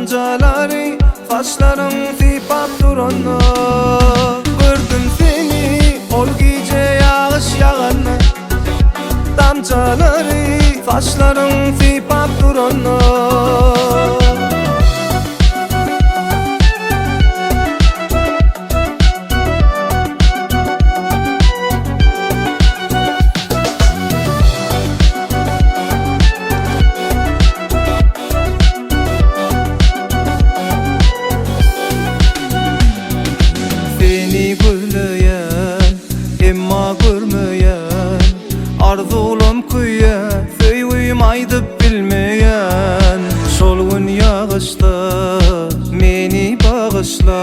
damcalary saçlaryň sypap duranny. Gördüm seni ol gece yağış yağanny, damcalary saçlaryň sypap duranny. Arzulam kuya söýgüýüm aýdyp bilmeýän, şol gün ýağışda meni bagyşla.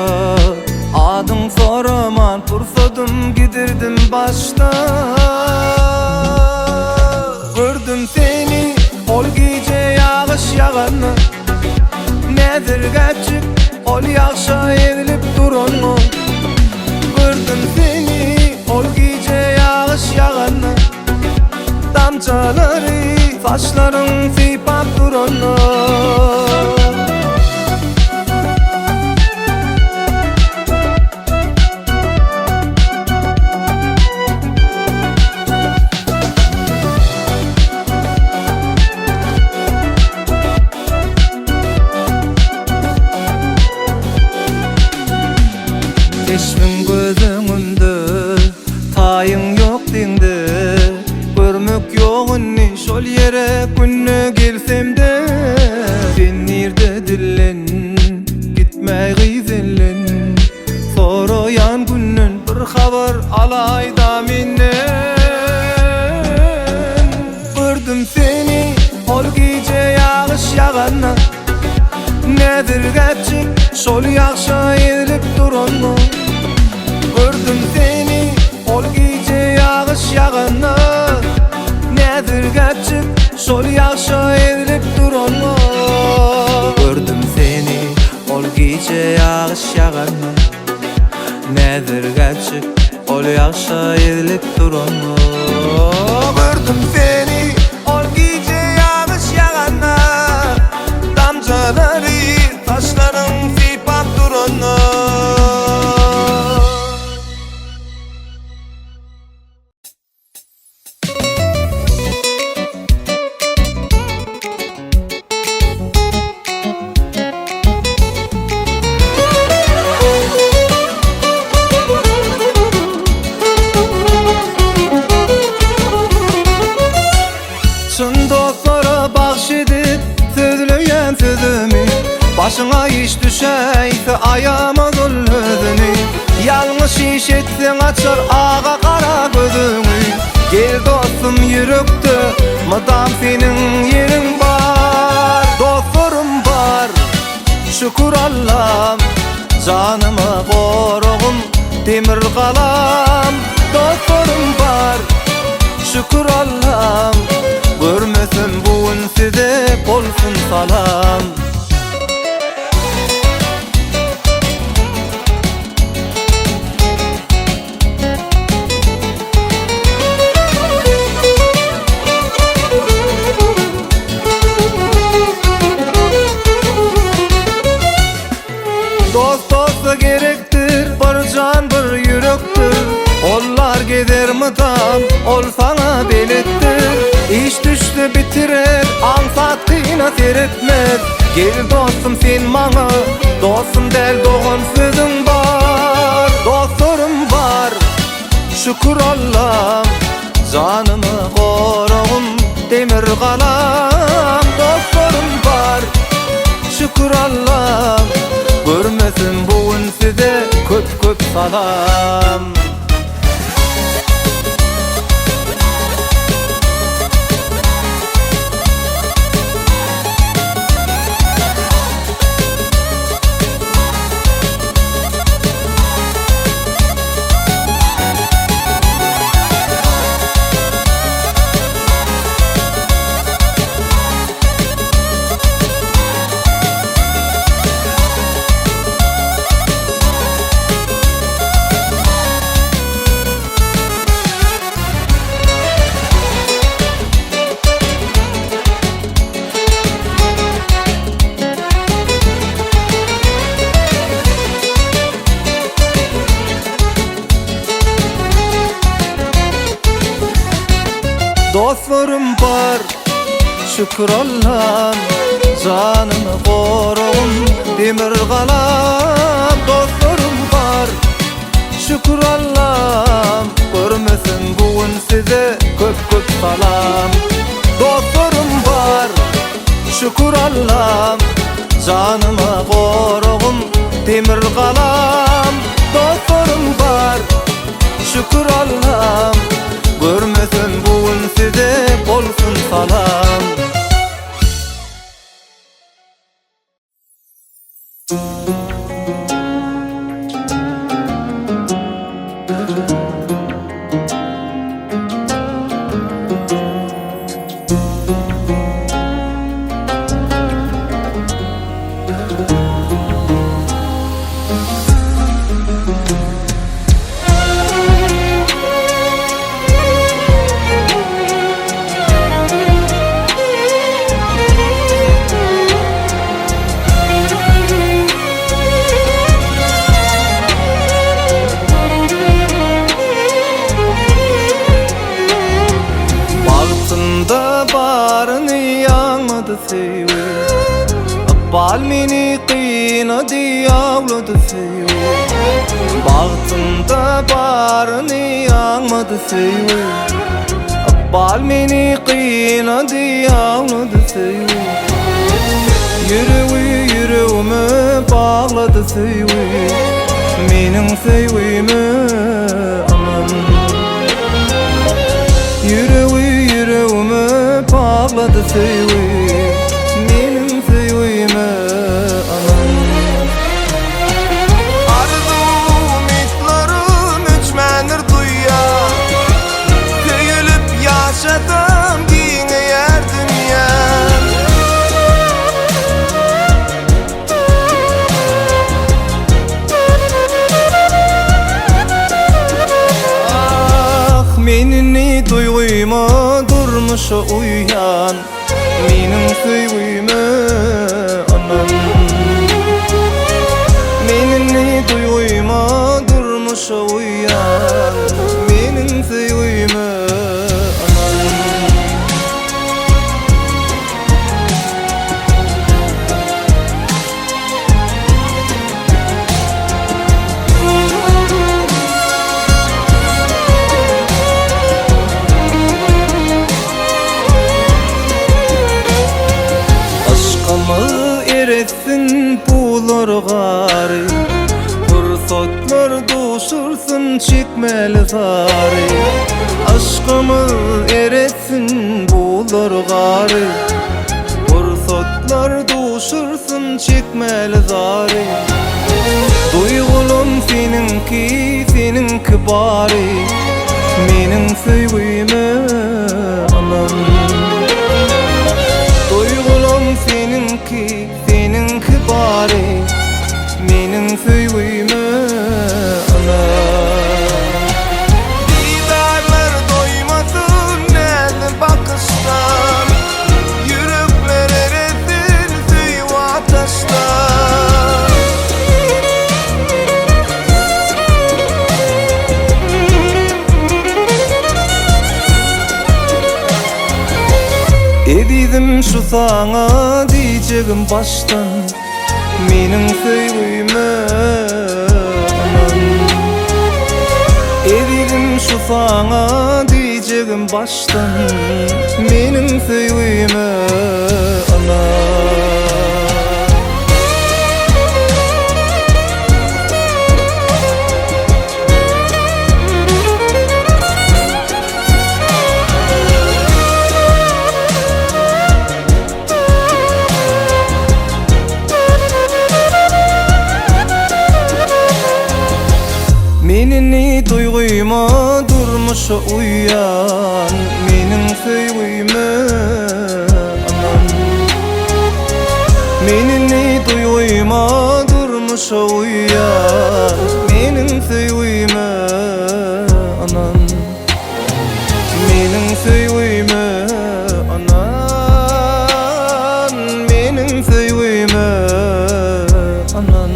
Adyň soraman pursadım gidirdim başta. Gördüm seni ol gece ýağış ýağanny, nädir gäpçik ol ýagşa erilip duranny. Gördüm seni ol gece ýağış ýağanny, damcalary saçlaryň sypap duranny. Eşmin gözüňünde taýyň ýok diňdi, görmek ýogunny şol ýere günne gelsem-de. Sen nirde dillen gitmäy gyzellen, soraýan günnen bir habar alaýda menden. Gördüm seni ol gece ýağış ýağanny, nädir gäpçik şol ýagşa erilip duranny. Gördüm seni ol gece ýağış ýağanny, nädir gäpçik şol ýagşa erilip duranny. Gördüm seni ol gece ýağış ýağanny, nädir gäpçik ol ýagşa erilip duranny. Gördüm seni ol gece ýağış ýağanny, damcalary saçlaryň sypap duranny. Çyn dostlara bagş edip sözleýän sözümi, başyňa iş düşäýse aýama gözüni. Ýalňyş iş etseň açar ağa kara gözüňi. Gel dostum ýürekde mydam seniň ýeriň bar. Dostlarym bar, şükür Allah'ım, janymy goragym demir galam. Dostlarym bar, şükür Allah'ım, görmesin bugün size bolsun salam. Dost dosta gerektir, bir can bir yürektir. Onlar gezer mıdam, ol sana belittir. İş düştü bitirer, ansat kıyna seyretmez. Gel dostum sen maňa, dostum del doğan sözüm var. Dostlarım var, şükür Allah'ım, janymy goragym demir galam. Dostlarım var, şükür Allah'ım, görmesin bugün size köp köp salam. Dostlarım var, şükür Allah'ım, canımı korun demir kalam. Dostlarım var, şükür Allah'ım, görmesin bugün size köp köp salam. Dostlarım var, şükür Allah'ım, canımı korun demir kalam. Dostlarım var, şükür Allah'ım, görmesin bugün size olsun salam. Bal meni qiynadı yavladı seyu, bağıtımda barını yanmadı seyu. Bal meni qiynadı yavladı seyu, yüreği yüreğime bağladı seyu. Menin sevimi anam, yüreği yüreğime bağladı seyu. Menini duyguyma durmuşa uyan, menin sevgime anam. Menini duyguyma durmuşa uyan, menin sevgime anam. Eretsin bular gari, fırsatlar doşursun çekmeli zari. Aşkımı eretsin bular gari, fırsatlar doşursun çekmeli zari. Duygulum seninki, seninki bari, menin sevgime anam. Duygulum seninki, seninki bari, menin sevgime anam. Didarlar doymasın el bakıştan, yürekler eresin sevgi ateşten. Edidim şu sana diyeceğim baştan, menin sevgime anam. Edidim şu sana diyeceğim baştan, menin sevgime anam. Menini duyguyma durmuşa uyan, menin sevgime anam. Menini duyguyma durmuşa uyan, menin sevgime anam. Menin sevgime anam, menin sevgime anam.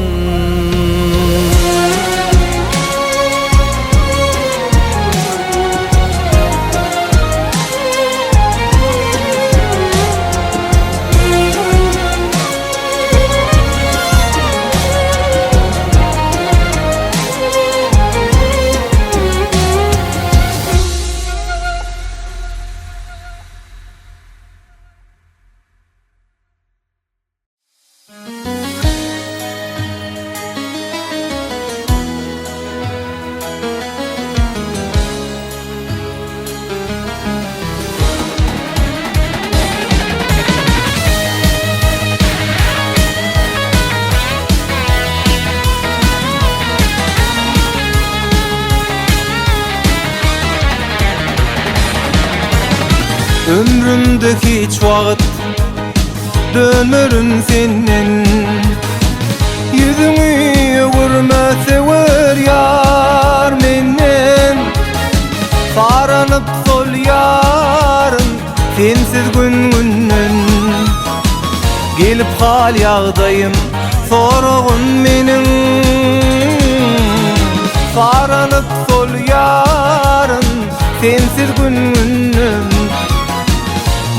Ömrümde hiç vaqt dönmörün senden. Yüzünü görmese ver yar menden. Saranıp sol yarın sensiz gün-günden. Gelip hal yağdayım sorğun menin. Saranıp sol yarın sensiz gün-günden.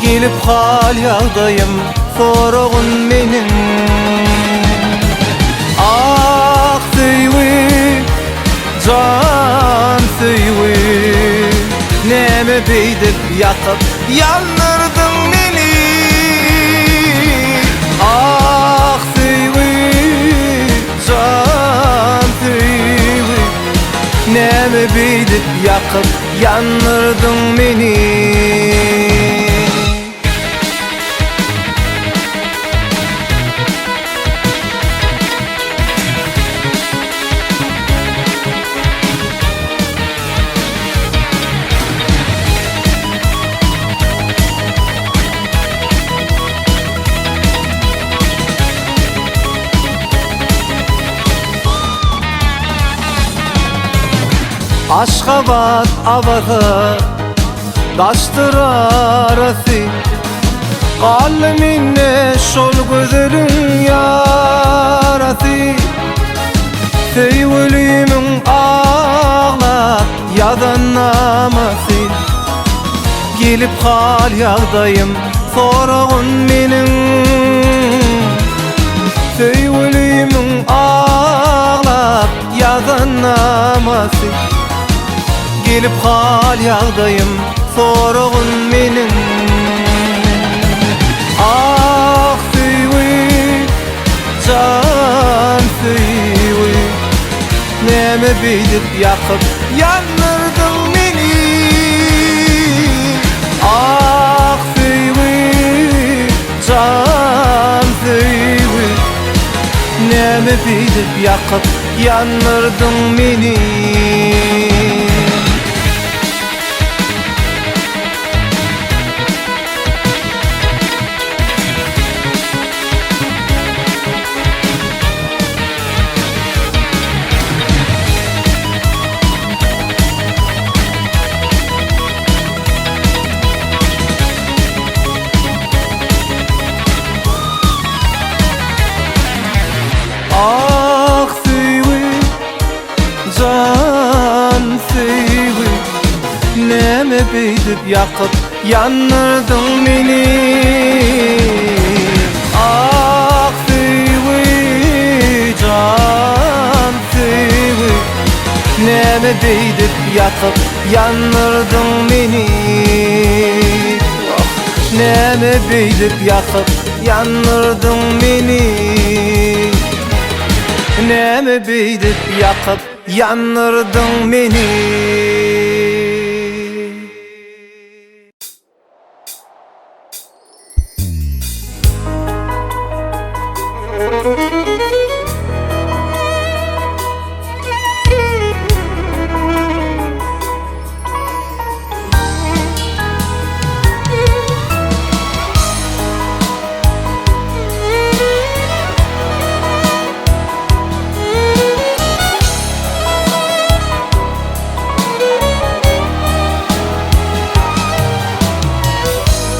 Gelip hal yağdayım sorğun menin. Ah süýwi, can süýwi, näme beýdip ýakyp ýandyrdyň meni. Ah süýwi, can süýwi, näme beýdip ýakyp ýandyrdyň meni. Aşgabat abaza daştyr arasy, galmine şol gözleriň ýarasy. Söýgülümiň ağlap ýazan namasy, gelip hal ýagdaýym sorğun meniň. Söýgülümiň ağlap ýazan namasy, gelip hal ýagdaýym sorğun meniň. Ah süýwi, can süýwi, näme beýdip ýakyp ýandyrdyň meni. Ah süýwi, can süýwi, näme beýdip ýakyp ýandyrdyň meni. Ah süýwi, can süýwi, näme beýdip ýakyp ýandyrdyň meni. Ah süýwi, can süýwi, näme beýdip ýakyp ýandyrdyň meni. Näme beýdip ýakyp ýandyrdyň meni. Näme beýdip ýakyp ýandyrdyň meni.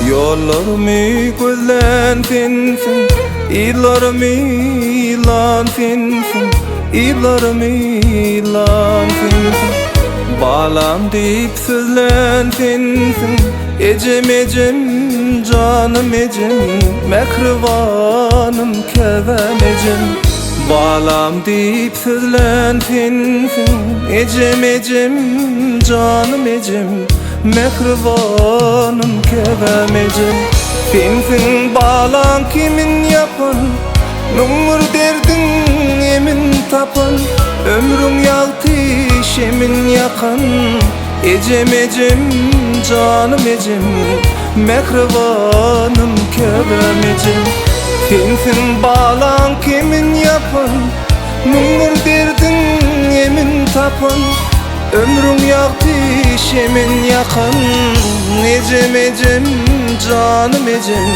Yollarımı gözlen sensin, illarımı ilan sensin, illarımı ilan sensin. Balam deyip sözlen sensin, ecem ecem canım ecem, mekrivanım kevem ecem. Balam deyip sözlen sensin, ecem ecem canım ecem, mekrivanım kevem ecem. Sensin balan kimin yapan, numur derdin emin tapan. Ömrüm yaltış emin yakan, ecem ecem canım ecem, mekrivanım kevem ecem. Sensin balan kimin yapan, numur derdin emin tapan. Ömrüm yaktı şemin yakın. Ecem ecem canım ecem,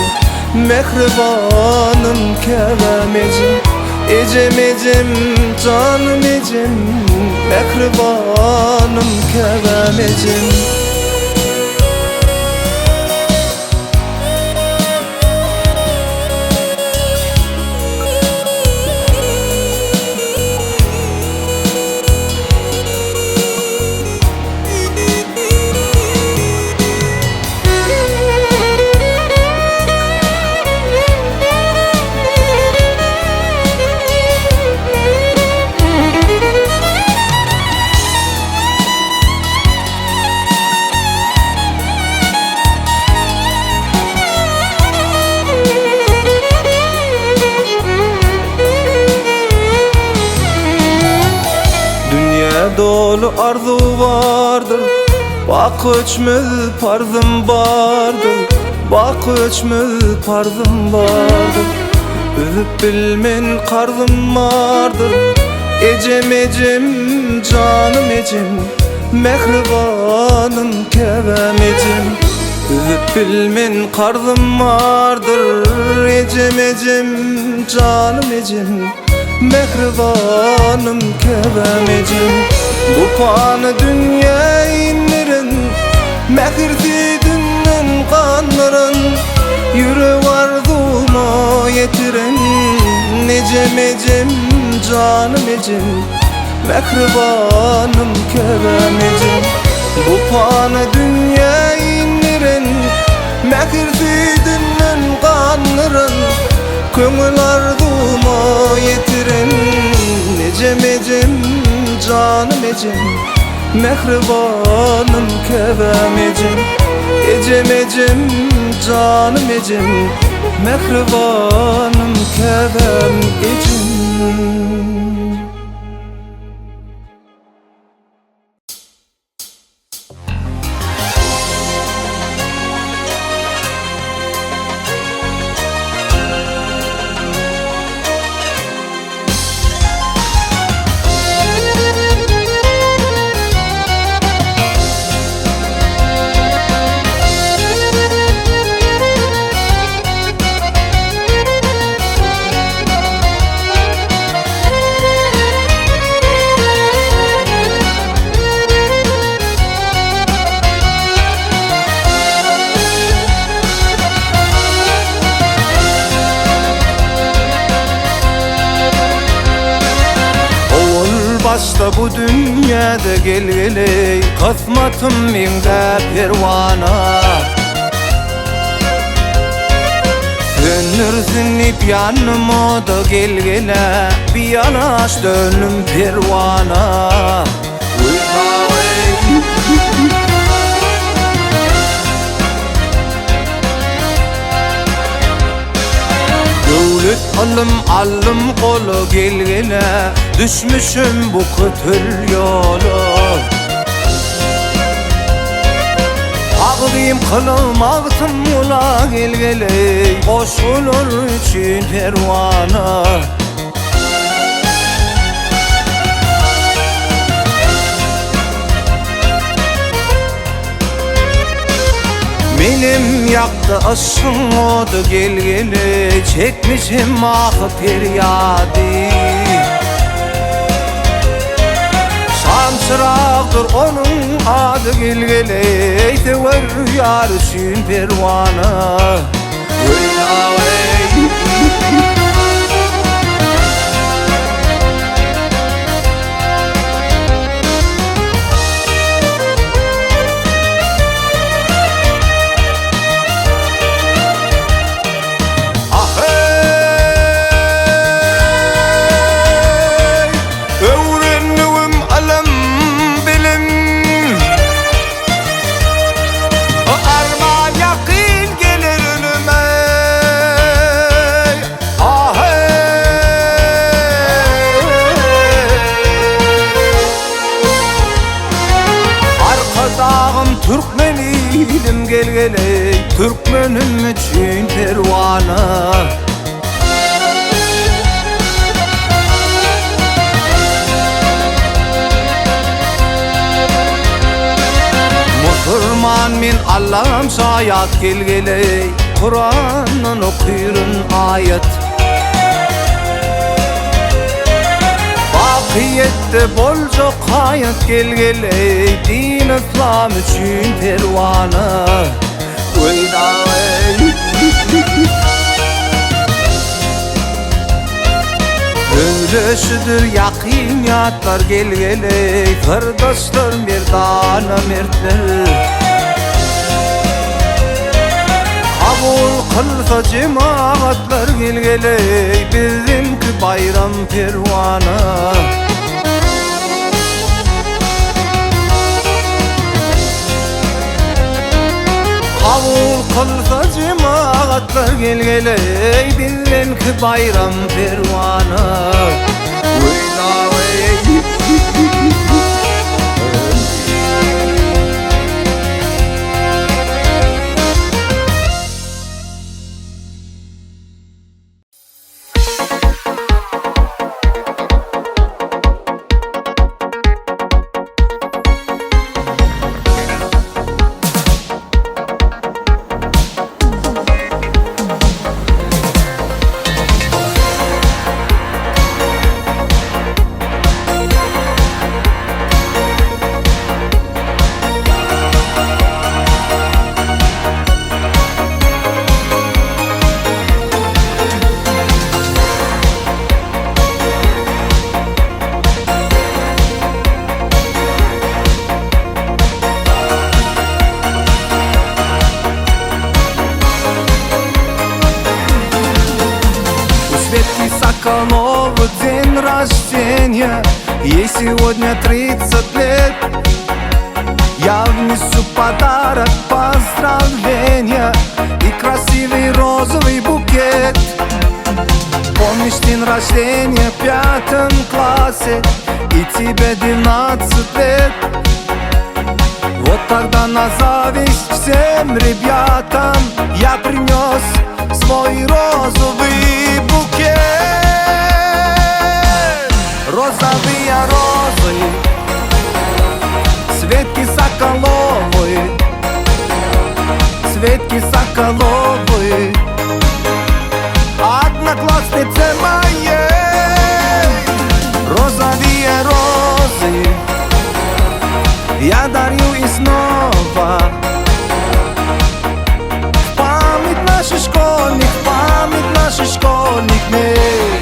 mehribanım kevem ecem. Ecem ecem canım ecem, mehribanım kevem ecem. Dolu arzu vardır, bak öçmül parzım vardır, bak öçmül parzım vardır. Üzüp bilmen karzım vardır. Ecem ecem canım ecem, mehribanım kevem ecem. Üzüp bilmen karzım vardır. Ecem ecem canım ecem, mehribanım kevem ecem. Bu kanı dünya inlerin, mehirdi dünnen kanların. Yürü arzuma yetiren, ecem ecem canım ecem, mehribanım kevem ecem. Bu kanı dünya inlerin, mehirdi dünnen kanların. Köngül arzuma yetiren, ecem ecem canım ecem, mehribanım kevem ecem. Ecem ecem canım ecem, mehribanım kevem ecem. Başta bu dünyada gelgeli, kısmatım minde pervana. Dönürsün ip yanıma da gelgele, bir yanaş dönüm pervana. Devlet alım kolu gelgele, düşmüşüm bu kötü yola. Ağlayayım kılım ağtım ula gelgele, koşulur için pervana. Benim yaktı aşkım oldu gelgele, çekmişim ah feryadi. Şamçırağdır onun adı gelgele, sever yar için pervana. Türkmeniydim gelgele, Türkmenim için pervana. min Allah'ım şayat gelgele Kur'an'ın okuyurun ayet Bakiyette bolca hayat gelgele Din İslam üçün pervana Öylüşüdür yakimiyatlar gelgele Firdoslar merdana mertler Kabul kılsa cemaatlar gelgele Bizimki bayram pervana Kabul kılsa cemaatlar gelgele Bizimki bayram pervana Соколову день рождения Ей сегодня 30 лет Я внесу подарок, поздравления И красивый розовый букет Помнишь день рождения в 5 классе И тебе 12 лет Вот тогда на зависть всем ребятам Я принес свой розовый букет Розовые розы Светки Соколовой Светки Соколовой Однокласснице моей Розовые розы Я дарю и снова В память наших школьник, в память наших школьник дней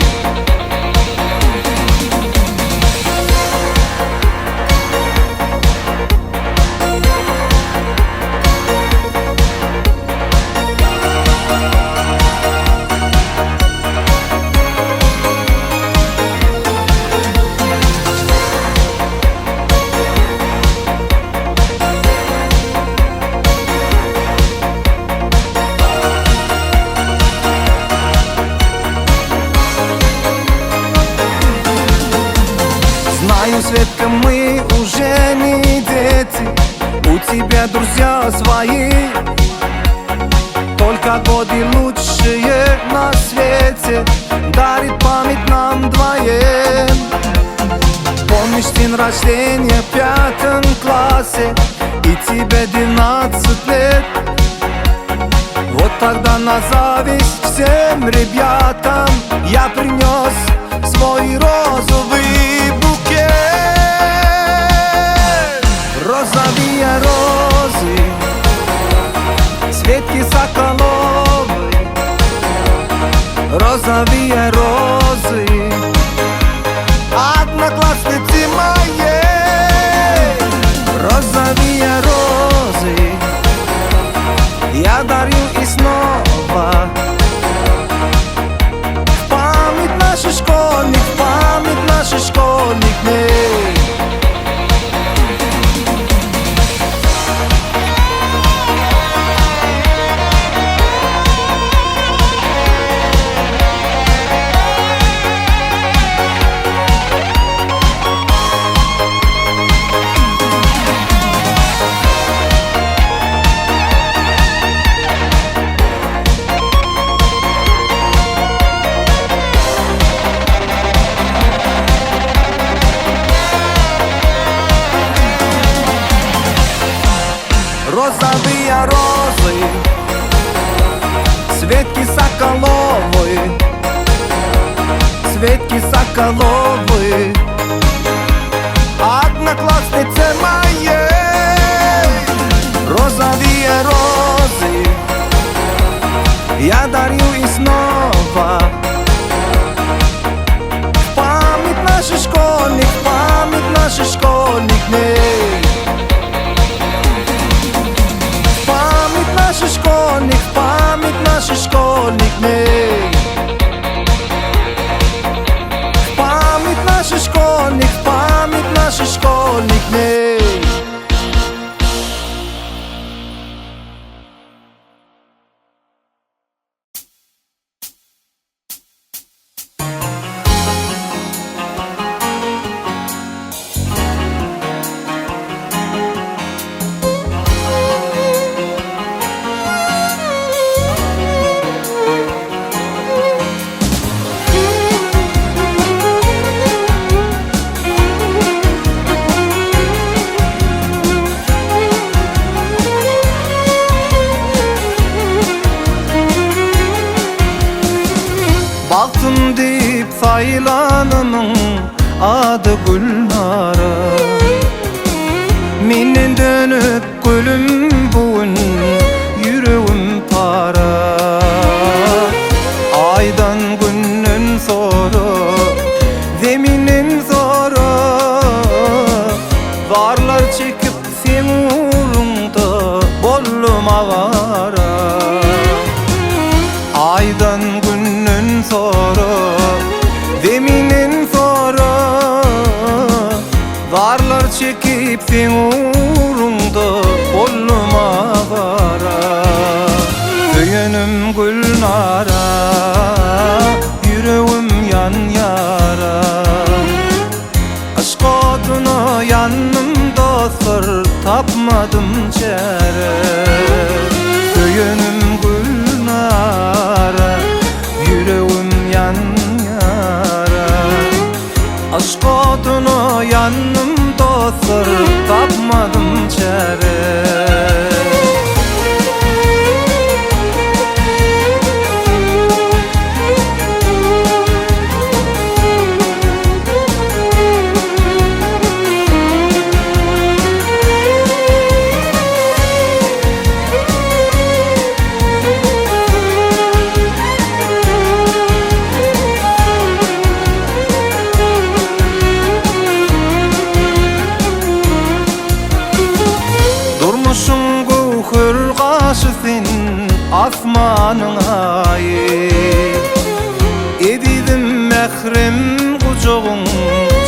Знаю, Светка, мы уже не дети У тебя друзья свои Только годы лучшие на свете Дарит память нам двоим Помнишь день рождения в 5 классе И тебе 12 лет Вот тогда на зависть всем ребятам Я принес свой розовый букет Розовые розы Светки Соколовой Розовые розы Одноклассницы моей Розовые розы Я дарю и снова В память наших школьник, в память наших школьник дней розовые розы, Светки Соколовы, Светки Соколовы, одноклассницы моей. Розовые розы я дарю и снова. В память наших школьник, в память наших школьник дней. В память наших школьник, в память наших школьник дней. В память наших школьник, в память наших школьник дней. Baktım deyip saylanımın adı Gülnara. Menden dönüp gülüm bugün yüreğim para. Aydan günden sonra, zeminden sonra varlar çekip sen uğrunda bollum avara. Aydan günden sonra, deminin sonra varlar çekip sen uğrunda bolluma vara. Köyünüm Gülnara, yüreğim yan yara. Aşk odunu yanımda sır tapmadım çare. Köyünüm Gülnara, yüreğim yan yara. Aşk odunu yanımda sır tapmadım çare. Durmuşum gövhür kaşı sen asmanın ayı. Edidim mehrem kucağın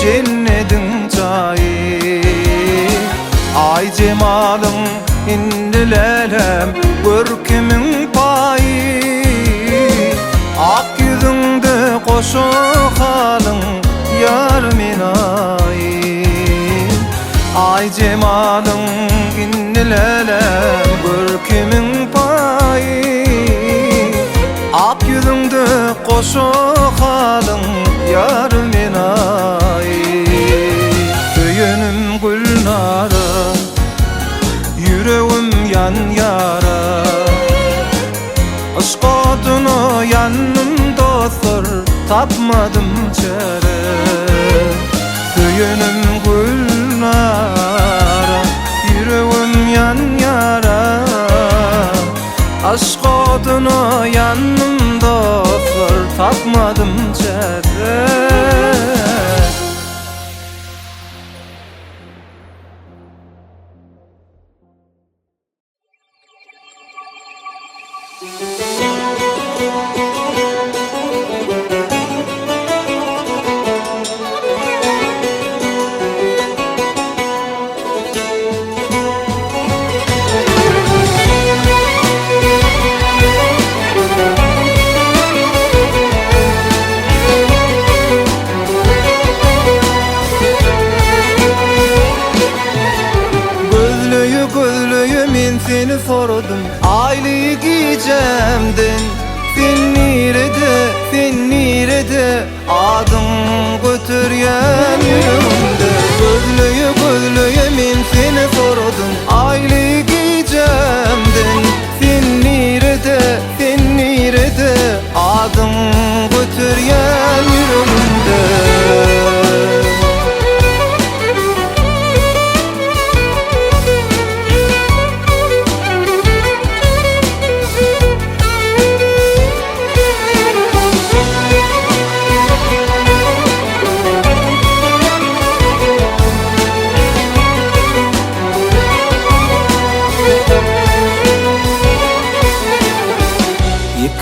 cennetin çayı. Ay cemalın indilelem görkümün payı. Ak yüzünde koşu halın yarmin ayı. Ay cemalın innilelem görkümün payı. Ak yüzünde koşu halın yarmin ayı. Köyünüm Gülnara, yüreğim yan yara. Aşk odunu yanımda sır tapmadım çare. Köyünüm Gülnara, yüreğim yan yara. Aşk odunu yanımda sır tapmadım çare. Seni sordum aylığı giyeceğimden. Sen nerede adın götüryen yüreğimde. Gözlüğü men seni sordum aylığı giyeceğimden.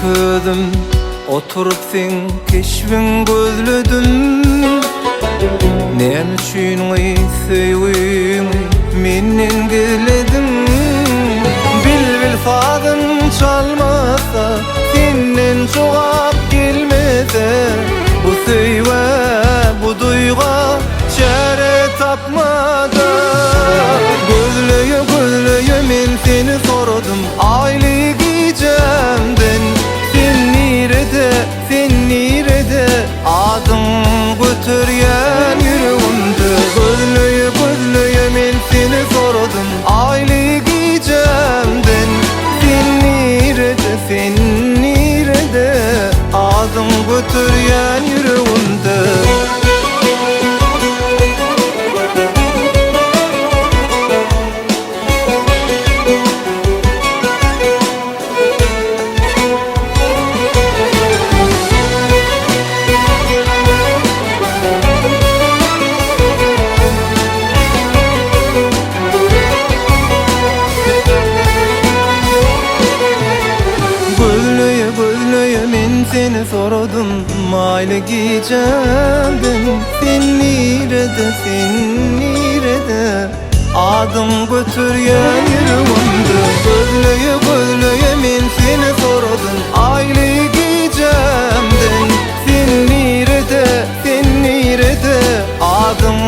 özüm oturup sen keşfin gözledim. Näme üçin söýüňi menden gizledin? Bil fadyn çalmasa, senden jogap gelmese, bu söýwe, bu duýga çare tapmada. Gözleye men seni soradym aýlyk ijemden. Sen nirede adyň götürýän ýüregimde. Gözleye men seni soradym aýlyk ijemden. Sen nirede adyň götürýän ýüregimde. Gözleye men seni soradym aýlyk ijemden. Sen nirede adyň götürýän ýüregimde. Gözleye men seni soradym aýlyk ijemden. Sen nirede adyň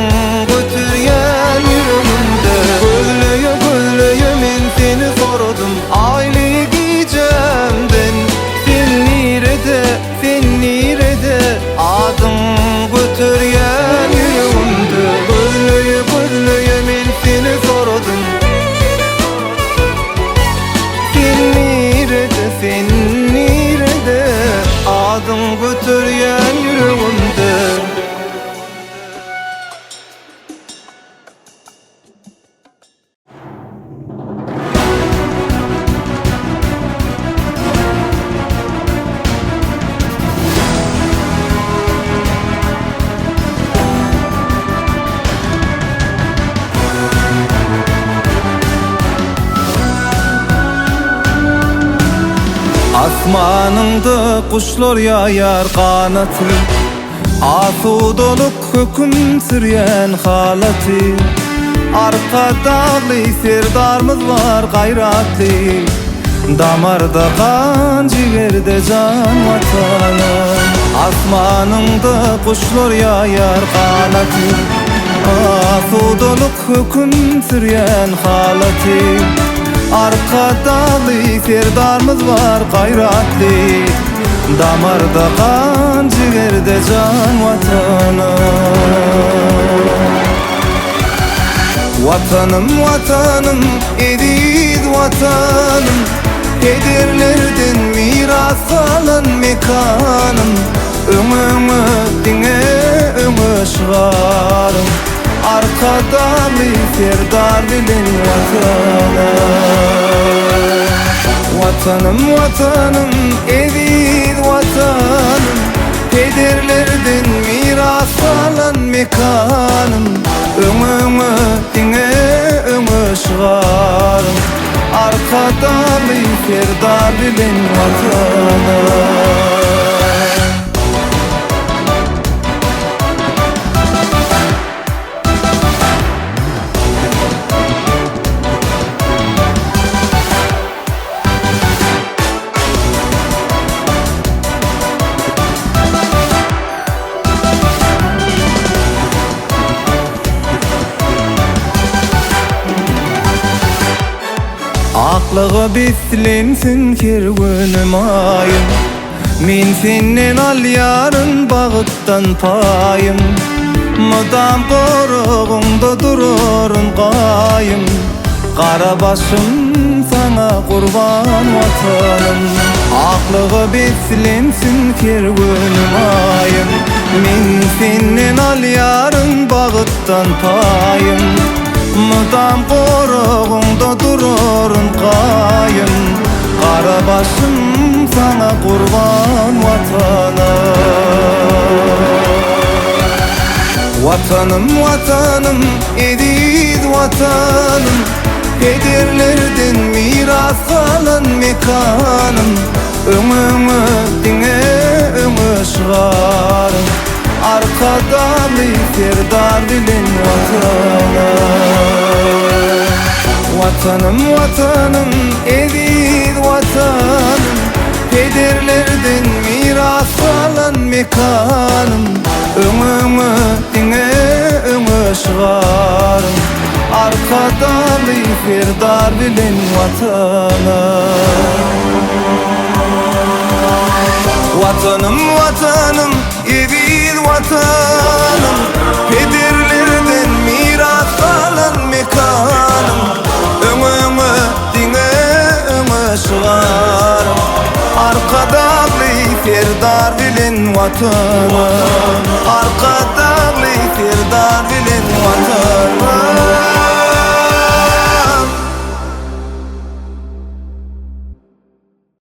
götürýän ýüregimde. Gözleye men seni soradym aýlyk ijemden. Sen nirede adyň götürýän ýüregimde. Gözleye men seni soradym. Sen nirede adyň götürýän ýüregimde. Asmanыңda kuşlar yayar kanatı, asudoluk hüküm süryen halatı. Arkadalı serdarmız var gayratlı, damarda kan jigerde can vatanım. Asmanыңda kuşlar yayar kanatı, asudoluk hüküm süryen halatı. Arkadalı serdarmız var gayratlı, damarda kan jigerde can vatanım. Vatanım ediz vatanım, kederlerden miras kalan mekanım. Öňüňe diňe öňe şygarym, arkadaly serdar bilen vatanım, ediz vatanım, kederlerden miras kalan mekanım. Öňüňe diňe öňe şygarym, arkadaly serdar bilen vatanım. Aklığa beslensin her günüm ayım. Men senden al yarın bağıttan payım. Mudam korugunda dururun qayım. Kara başım sana kurban vatanım. Aklığa beslensin her günüm ayım. Men senden al yarın bağıttan payım. Mudam korugunda dururun qayım. Kara başım sana kurban vatanım. Ediz vatanım, kederlerden miras kalan mekanım Öňüňe diňe öňe şygarym Arkada firdar bilen vatanım Vatanım, vatanım, eziz vatanım Pederlerden miras kalan mekanım Öňüňe diňe öňe şygarym Arkada firdar bilen vatanım Vatanım, vatanım, eziz vatanım Pederlerden miras kalan mekanım Öňüňe diňe öňe şygarym Arkada firdar bilen vatanım Arkada firdar bilen vatanım